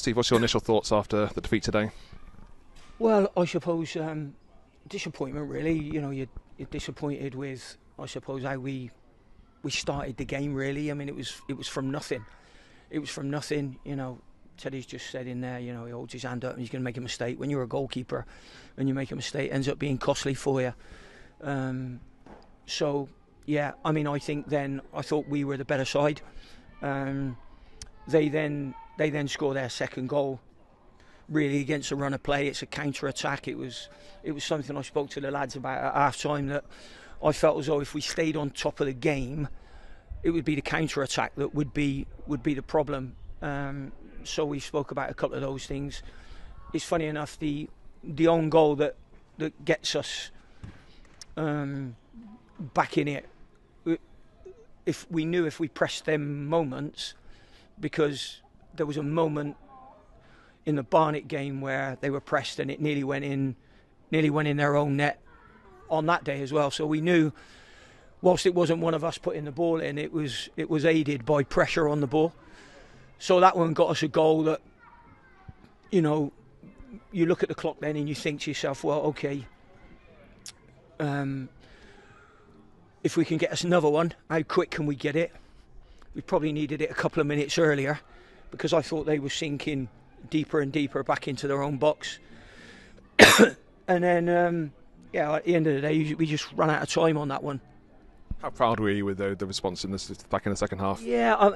Steve, what's your initial thoughts after the defeat today? Well, I suppose disappointment really. You're disappointed with, I suppose, how we started the game really. I mean, it was from nothing. It was from nothing. Teddy's just said in there, he holds his hand up and he's going to make a mistake. When you're a goalkeeper and you make a mistake, it ends up being costly for you. So, yeah, I mean, I think then, I thought we were the better side. They then score their second goal, really against a run of play. It's a counter-attack. It was something I spoke to the lads about at half-time, that I felt as though if we stayed on top of the game, it would be the counter-attack that would be the problem. So we spoke about a couple of those things. It's funny enough, the own goal that gets us back in it, if we pressed them moments, because there was a moment in the Barnet game where they were pressed and it nearly went in their own net on that day as well. So we knew, whilst it wasn't one of us putting the ball in, it was aided by pressure on the ball. So that one got us a goal that, you look at the clock then and you think to yourself, well, okay, if we can get us another one, how quick can we get it? We probably needed it a couple of minutes earlier, because I thought they were sinking deeper and deeper back into their own box. And then, at the end of the day, we just ran out of time on that one. How proud were you with the response back in the second half? Yeah,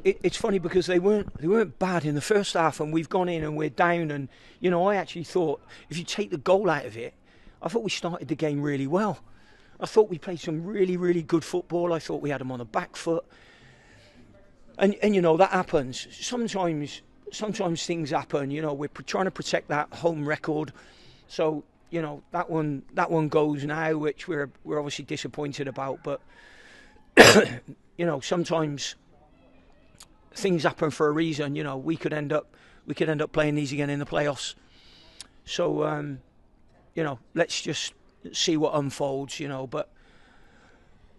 it's funny because they weren't bad in the first half, and we've gone in and we're down. And I actually thought, if you take the goal out of it, I thought we started the game really well. I thought we played some really, really good football. I thought we had them on the back foot. And that happens. Sometimes things happen. We're trying to protect that home record. So, that one goes now, which we're obviously disappointed about. But, sometimes things happen for a reason. We could end up playing these again in the playoffs. So, let's just see what unfolds. But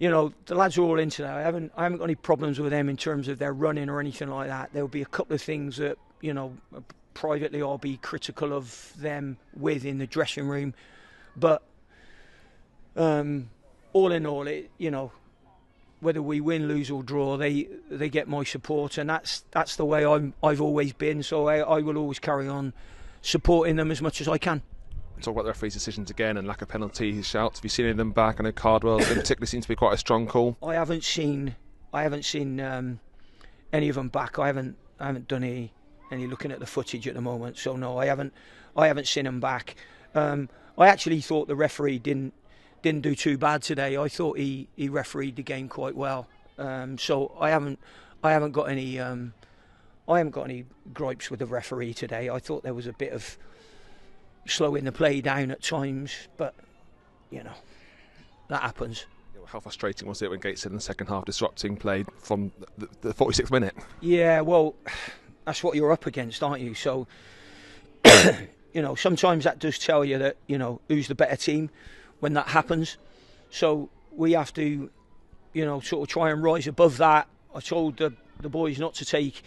the lads are all into that. I haven't got any problems with them in terms of their running or anything like that. There'll be a couple of things that privately I'll be critical of them with in the dressing room, but all in all, whether we win, lose or draw, they get my support, and that's the way I've always been. So I will always carry on supporting them as much as I can. Talk about the referee's decisions again and lack of penalty shouts. Have you seen any of them back? I know Cardwell in particular seems to be quite a strong call. I haven't seen any of them back. I haven't done any looking at the footage at the moment. So no, I haven't seen them back. I actually thought the referee didn't do too bad today. I thought he refereed the game quite well. So I haven't got any gripes with the referee today. I thought there was a bit of slowing the play down at times, but that happens. How frustrating was it when Gateshead in the second half disrupting play from the 46th minute? Yeah, well, that's what you're up against, aren't you? So sometimes that does tell you that who's the better team when that happens. So we have to sort of try and rise above that. I told the boys not to take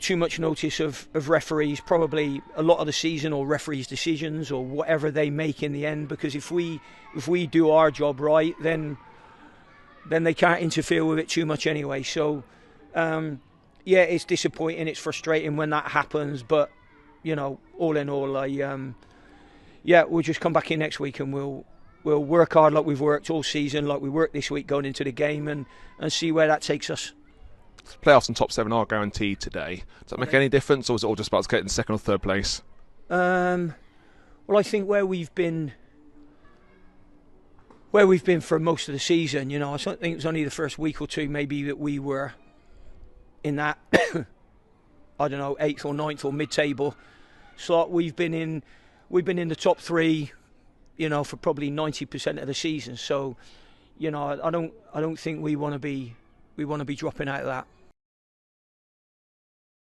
too much notice of referees, probably a lot of the season, or referees' decisions or whatever they make in the end, because if we do our job right, then they can't interfere with it too much anyway. So it's disappointing, it's frustrating when that happens, but all in all, we'll just come back in next week and we'll work hard like we've worked all season, like we worked this week going into the game, and see where that takes us. Playoffs and top 7 are guaranteed today. Does that make any difference, or is it all just about getting second or third place? Well, I think where we've been for most of the season, I think it was only the first week or two maybe that we were in that I don't know, 8th or 9th or mid-table slot. We've been in the top 3, for probably 90% of the season. So, I don't think we want to be dropping out of that.